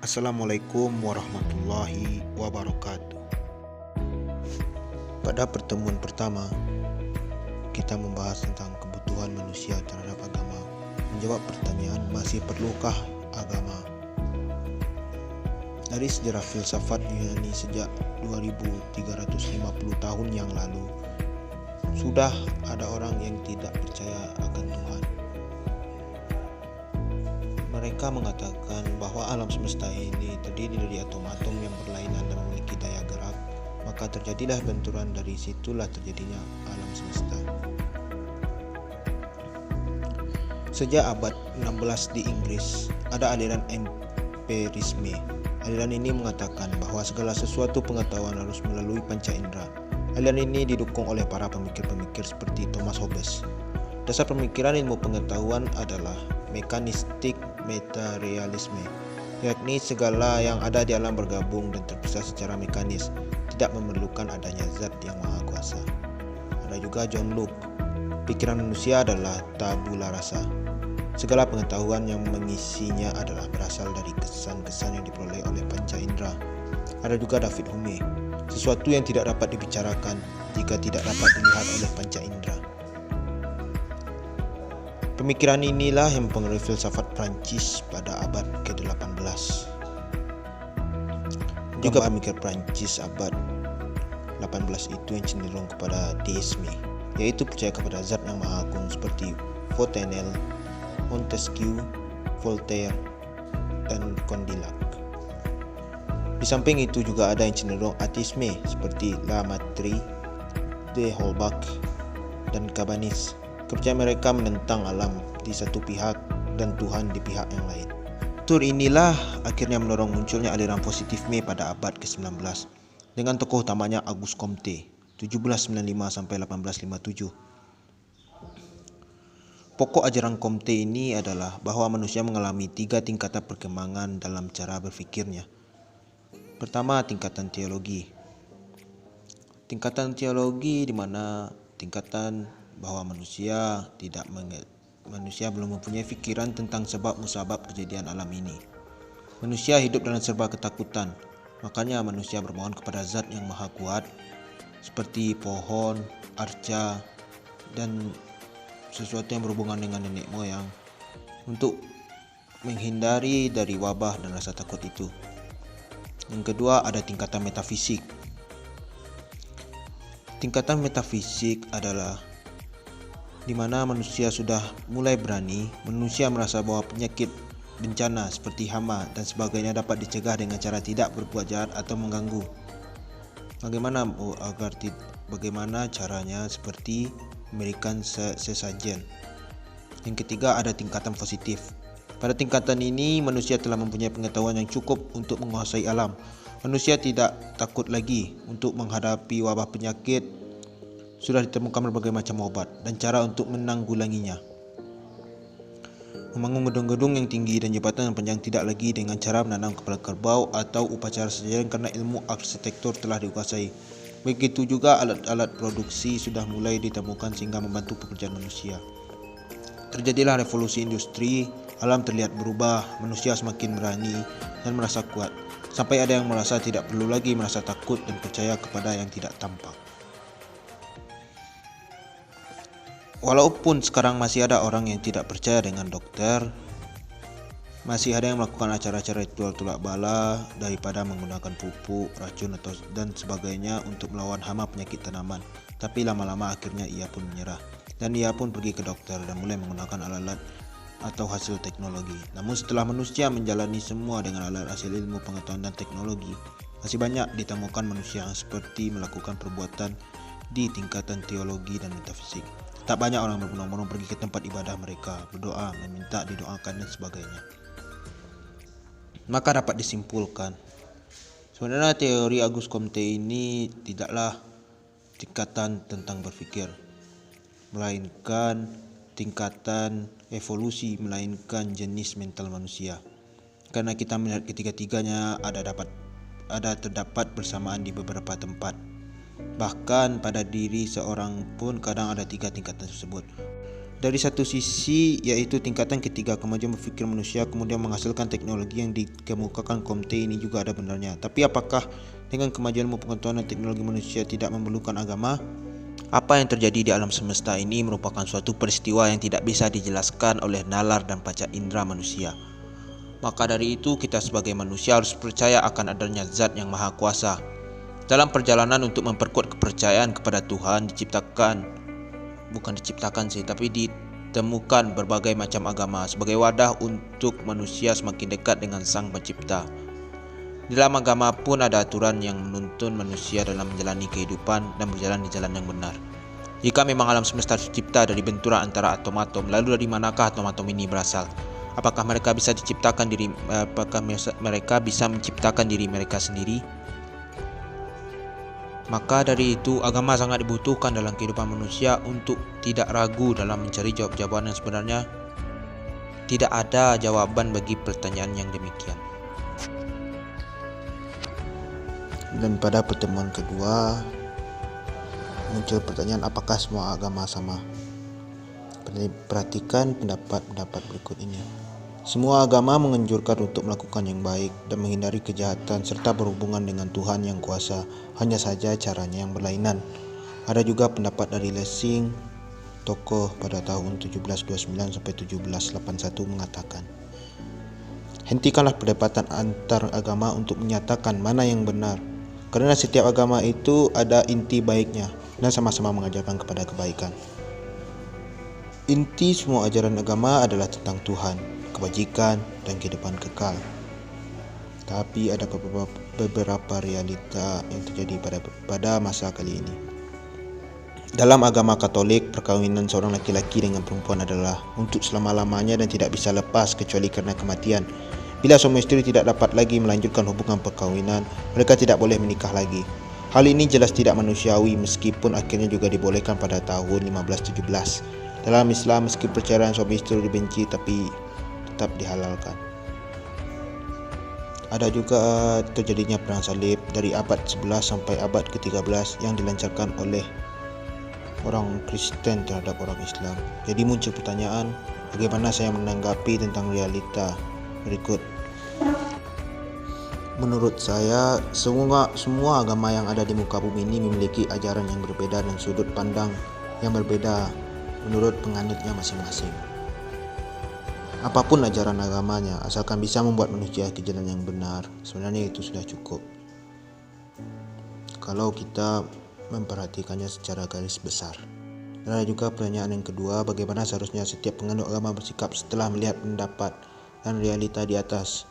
Assalamualaikum warahmatullahi wabarakatuh. Pada pertemuan pertama, kita membahas tentang kebutuhan manusia terhadap agama. Menjawab pertanyaan, masih perlukah agama? Dari sejarah filsafat Yunani sejak 2350 tahun yang lalu, sudah ada orang yang tidak percaya akan Tuhan. Mereka mengatakan bahwa alam semesta ini terdiri dari atom-atom yang berlainan dan memiliki daya gerak, maka terjadilah benturan, dari situlah terjadinya alam semesta. Sejak abad 16 di Inggris, ada aliran empirisme. Aliran ini mengatakan bahwa segala sesuatu pengetahuan harus melalui panca indera. Aliran ini didukung oleh para pemikir-pemikir seperti Thomas Hobbes. Dasar pemikiran ilmu pengetahuan adalah mekanistik materialisme, yakni segala yang ada di alam bergabung dan terpisah secara mekanis, tidak memerlukan adanya zat yang maha kuasa. Ada juga John Locke. Pikiran manusia adalah tabula rasa. Segala pengetahuan yang mengisinya adalah berasal dari kesan-kesan yang diperoleh oleh panca indera. Ada juga David Hume. Sesuatu yang tidak dapat dibicarakan jika tidak dapat dilihat oleh panca indera. Pemikiran inilah yang mempengaruhi filsafat Prancis pada abad ke-18. Juga pemikir Prancis abad 18 itu yang cenderung kepada deisme, yaitu percaya kepada zat yang maha agung seperti Fontenelle, Montesquieu, Voltaire, dan Condillac. Di samping itu juga ada yang cenderung ateisme seperti Lamartine, de Holbach, dan Cabanis. Kepercayaan mereka menentang alam di satu pihak dan Tuhan di pihak yang lain. Tur inilah akhirnya mendorong munculnya aliran positifme pada abad ke-19 dengan tokoh utamanya Auguste Comte 1795 sampai 1857. Pokok ajaran Comte ini adalah bahwa manusia mengalami 3 tingkatan perkembangan dalam cara berfikirnya. Pertama, tingkatan teologi. Tingkatan teologi di mana tingkatan bahwa manusia belum mempunyai pikiran tentang sebab musabab kejadian alam ini. Manusia hidup dalam serba ketakutan, makanya manusia bermohon kepada zat yang maha kuat seperti pohon, arca, dan sesuatu yang berhubungan dengan nenek moyang untuk menghindari dari wabah dan rasa takut itu. Yang kedua, ada tingkatan metafisik. Tingkatan metafisik adalah di mana manusia sudah mulai berani, manusia merasa bahwa penyakit, bencana seperti hama dan sebagainya dapat dicegah dengan cara tidak berbuat jahat atau mengganggu. Bagaimana caranya? Seperti memberikan sesajen. Yang ketiga, ada tingkatan positif. Pada tingkatan ini manusia telah mempunyai pengetahuan yang cukup untuk menguasai alam. Manusia tidak takut lagi untuk menghadapi wabah penyakit. Sudah ditemukan berbagai macam obat dan cara untuk menanggulanginya. Membangun gedung-gedung yang tinggi dan jembatan yang panjang tidak lagi dengan cara menanam kepala kerbau atau upacara sejajan karena ilmu arsitektur telah dikuasai. Begitu juga alat-alat produksi sudah mulai ditemukan sehingga membantu pekerjaan manusia. Terjadilah revolusi industri, alam terlihat berubah, manusia semakin berani dan merasa kuat. Sampai ada yang merasa tidak perlu lagi merasa takut dan percaya kepada yang tidak tampak. Walaupun sekarang masih ada orang yang tidak percaya dengan dokter, masih ada yang melakukan acara-acara ritual tulak bala daripada menggunakan pupuk, racun dan sebagainya untuk melawan hama penyakit tanaman. Tapi lama-lama akhirnya ia pun menyerah dan ia pun pergi ke dokter dan mulai menggunakan alat-alat atau hasil teknologi. Namun setelah manusia menjalani semua dengan alat hasil ilmu pengetahuan dan teknologi, masih banyak ditemukan manusia yang seperti melakukan perbuatan di tingkatan teologi dan metafisik. Tak banyak orang berbondong-bondong pergi ke tempat ibadah mereka, berdoa, meminta didoakan dan sebagainya. Maka dapat disimpulkan, sebenarnya teori Auguste Comte ini tidaklah tingkatan tentang berpikir, melainkan tingkatan evolusi, melainkan jenis mental manusia. Karena kita melihat ketiga-tiganya terdapat bersamaan di beberapa tempat. Bahkan pada diri seorang pun kadang ada 3 tingkatan tersebut. Dari satu sisi yaitu tingkatan ketiga, kemajuan berpikir manusia kemudian menghasilkan teknologi yang dikemukakan Comte ini juga ada benarnya. Tapi apakah dengan kemajuan pengetahuan dan teknologi manusia tidak memerlukan agama? Apa yang terjadi di alam semesta ini merupakan suatu peristiwa yang tidak bisa dijelaskan oleh nalar dan panca indera manusia. Maka dari itu kita sebagai manusia harus percaya akan adanya zat yang maha kuasa. Dalam perjalanan untuk memperkuat kepercayaan kepada Tuhan ditemukan berbagai macam agama sebagai wadah untuk manusia semakin dekat dengan Sang Pencipta. Di dalam agama pun ada aturan yang menuntun manusia dalam menjalani kehidupan dan berjalan di jalan yang benar. Jika memang alam semesta tercipta dari benturan antara atom-atom, lalu dari manakah atom-atom ini berasal? Apakah mereka bisa menciptakan diri mereka sendiri? Maka dari itu, agama sangat dibutuhkan dalam kehidupan manusia untuk tidak ragu dalam mencari jawaban yang sebenarnya. Tidak ada jawaban bagi pertanyaan yang demikian. Dan pada pertemuan kedua, muncul pertanyaan apakah semua agama sama? Perhatikan pendapat berikut ini. Semua agama menganjurkan untuk melakukan yang baik dan menghindari kejahatan serta berhubungan dengan Tuhan yang kuasa. Hanya saja caranya yang berlainan. Ada juga pendapat dari Lessing, tokoh pada tahun 1729 sampai 1781 mengatakan, hentikanlah perdebatan antar agama untuk menyatakan mana yang benar. Karena setiap agama itu ada inti baiknya dan sama-sama mengajarkan kepada kebaikan. Inti semua ajaran agama adalah tentang Tuhan, kebajikan, dan kehidupan kekal. Tapi ada beberapa realita yang terjadi pada masa kali ini. Dalam agama Katolik, perkawinan seorang laki-laki dengan perempuan adalah untuk selama-lamanya dan tidak bisa lepas kecuali karena kematian. Bila suami istri tidak dapat lagi melanjutkan hubungan perkawinan, mereka tidak boleh menikah lagi. Hal ini jelas tidak manusiawi meskipun akhirnya juga dibolehkan pada tahun 1517. Dalam Islam, meski perceraian suami istri dibenci tapi tetap dihalalkan. Ada juga terjadinya perang salib dari abad 11 sampai abad ke-13 yang dilancarkan oleh orang Kristen terhadap orang Islam. Jadi muncul pertanyaan, bagaimana saya menanggapi tentang realita berikut. Menurut saya, semua agama yang ada di muka bumi ini memiliki ajaran yang berbeda dan sudut pandang yang berbeda menurut penganutnya masing-masing. Apapun ajaran agamanya, asalkan bisa membuat manusia ke jalan yang benar, sebenarnya itu sudah cukup. Kalau kita memperhatikannya secara garis besar. Dan ada juga pertanyaan yang kedua, bagaimana seharusnya setiap penganut agama bersikap setelah melihat pendapat dan realita di atas.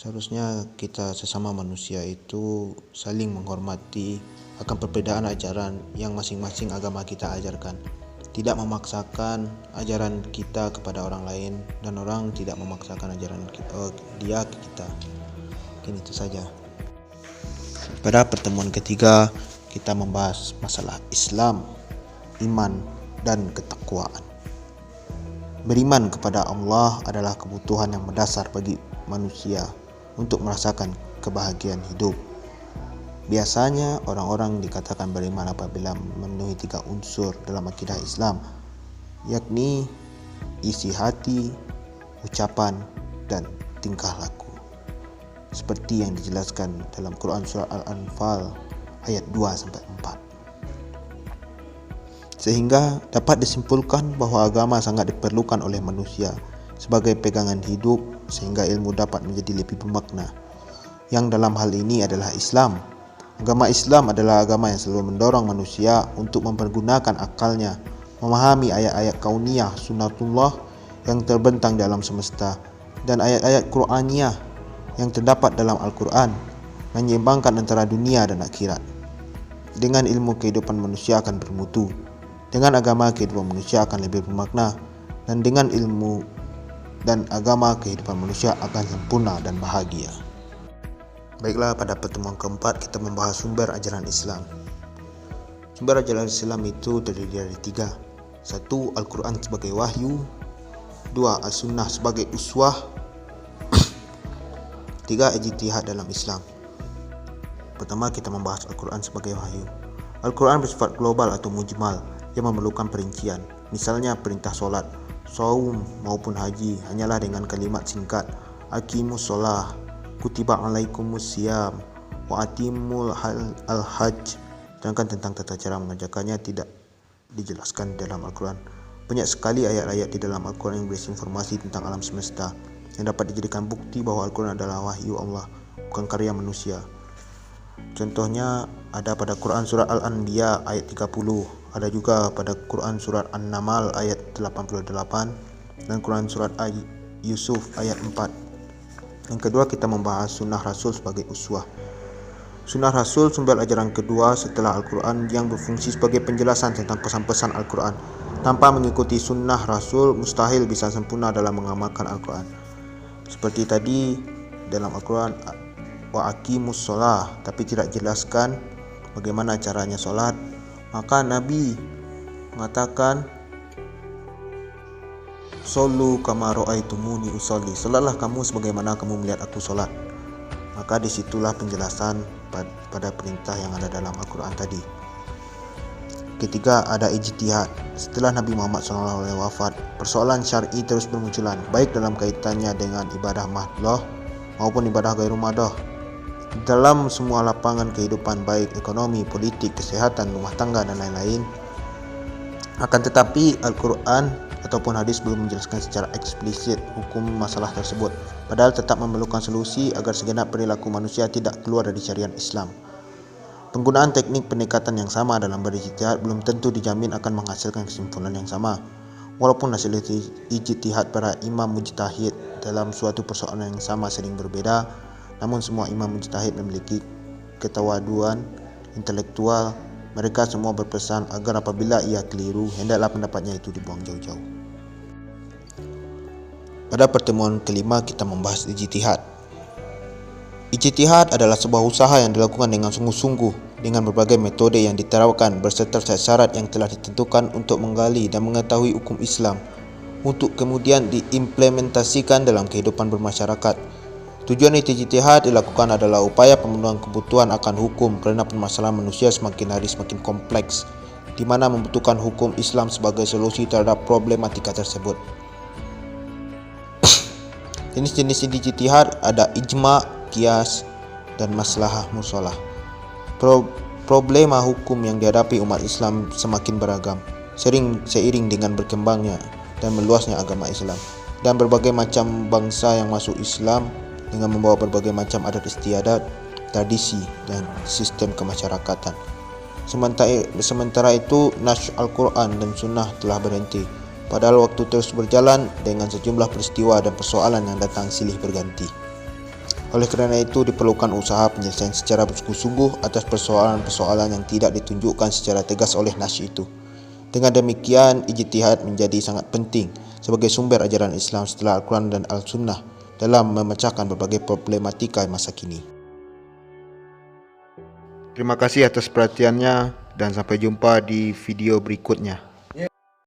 Seharusnya kita sesama manusia itu saling menghormati akan perbedaan ajaran yang masing-masing agama kita ajarkan. Tidak memaksakan ajaran kita kepada orang lain dan orang tidak memaksakan ajaran dia ke kita. Mungkin itu saja. Pada pertemuan ketiga, kita membahas masalah Islam, iman, dan ketakwaan. Beriman kepada Allah adalah kebutuhan yang mendasar bagi manusia untuk merasakan kebahagiaan hidup. Biasanya orang-orang dikatakan beriman apabila memenuhi 3 unsur dalam akidah Islam, yakni isi hati, ucapan, dan tingkah laku. Seperti yang dijelaskan dalam Quran Surah Al-Anfal ayat 2-4. Sehingga dapat disimpulkan bahwa agama sangat diperlukan oleh manusia sebagai pegangan hidup sehingga ilmu dapat menjadi lebih bermakna. Yang dalam hal ini adalah Islam. Agama Islam adalah agama yang selalu mendorong manusia untuk mempergunakan akalnya, memahami ayat-ayat kauniyah sunnatullah yang terbentang dalam semesta dan ayat-ayat Qur'aniyah yang terdapat dalam Al-Quran, menyeimbangkan antara dunia dan akhirat. Dengan ilmu kehidupan manusia akan bermutu. Dengan agama kehidupan manusia akan lebih bermakna, dan dengan ilmu dan agama kehidupan manusia akan sempurna dan bahagia. Baiklah, pada pertemuan keempat kita membahas sumber ajaran Islam. Sumber ajaran Islam itu terdiri dari 3. 1. Al-Quran sebagai wahyu. 2. As-Sunnah sebagai uswah. 3. Ijtihad dalam Islam. Pertama, kita membahas Al-Quran sebagai wahyu. Al-Quran bersifat global atau mujmal yang memerlukan perincian. Misalnya perintah solat, saum maupun haji hanyalah dengan kalimat singkat aqimus sholah, kutiba alaikumus siyam, wa atimul al-hajj. Sedangkan tentang tata cara mengerjakannya tidak dijelaskan dalam Al-Quran. Banyak sekali ayat-ayat di dalam Al-Quran yang berisi informasi tentang alam semesta yang dapat dijadikan bukti bahwa Al-Quran adalah wahyu Allah, bukan karya manusia. Contohnya ada pada Quran surat Al-Anbiya ayat 30, ada juga pada Quran surat An-Naml ayat 88 dan Quran surat Yusuf ayat 4. Yang kedua, kita membahas sunnah Rasul sebagai uswah. Sunnah Rasul sumber ajaran kedua setelah Al-Quran yang berfungsi sebagai penjelasan tentang pesan-pesan Al-Quran. Tanpa mengikuti sunnah Rasul, mustahil bisa sempurna dalam mengamalkan Al-Quran. Seperti tadi dalam Al-Quran, wa aqimus sholah, tapi tidak jelaskan bagaimana caranya sholat. Maka Nabi mengatakan, Shollu kama ra'aitumuni usolli, sholatlah kamu sebagaimana kamu melihat aku sholat. Maka disitulah penjelasan pada perintah yang ada dalam Al-Quran tadi. Ketiga, ada ijtihad. Setelah Nabi Muhammad SAW wafat, persoalan syar'i terus bermunculan, baik dalam kaitannya dengan ibadah mahdoh maupun ibadah ghairu mahdoh. Dalam semua lapangan kehidupan, baik ekonomi, politik, kesehatan, rumah tangga, dan lain-lain. Akan tetapi Al-Quran ataupun hadis belum menjelaskan secara eksplisit hukum masalah tersebut, padahal tetap memerlukan solusi agar segenap perilaku manusia tidak keluar dari syariat Islam. Penggunaan teknik pendekatan yang sama dalam berijtihad belum tentu dijamin akan menghasilkan kesimpulan yang sama. Walaupun hasil ijtihad para imam mujtahid dalam suatu persoalan yang sama sering berbeda, namun semua imam mujtahid memiliki ketawaduan intelektual. Mereka semua berpesan agar apabila ia keliru, hendaklah pendapatnya itu dibuang jauh-jauh. Pada pertemuan kelima kita membahas ijtihad. Ijtihad adalah sebuah usaha yang dilakukan dengan sungguh-sungguh dengan berbagai metode yang diterapkan berserta syarat yang telah ditentukan untuk menggali dan mengetahui hukum Islam untuk kemudian diimplementasikan dalam kehidupan bermasyarakat. Tujuan ijtihad dilakukan adalah upaya pemenuhan kebutuhan akan hukum kerana permasalahan manusia semakin hari semakin kompleks, di mana membutuhkan hukum Islam sebagai solusi terhadap problematika tersebut. Jenis-jenis ijtihad ada ijma', qiyas, dan maslahah mursalah. Problema hukum yang dihadapi umat Islam semakin beragam, seiring dengan berkembangnya dan meluasnya agama Islam, dan berbagai macam bangsa yang masuk Islam dengan membawa berbagai macam adat istiadat, tradisi, dan sistem kemasyarakatan. Sementara itu, nas Al-Quran dan Sunnah telah berhenti, padahal waktu terus berjalan dengan sejumlah peristiwa dan persoalan yang datang silih berganti. Oleh kerana itu, diperlukan usaha penyelesaian secara bersungguh-sungguh atas persoalan-persoalan yang tidak ditunjukkan secara tegas oleh nas itu. Dengan demikian, ijtihad menjadi sangat penting sebagai sumber ajaran Islam setelah Al-Quran dan Al-Sunnah dalam memecahkan berbagai problematika masa kini. Terima kasih atas perhatiannya dan sampai jumpa di video berikutnya.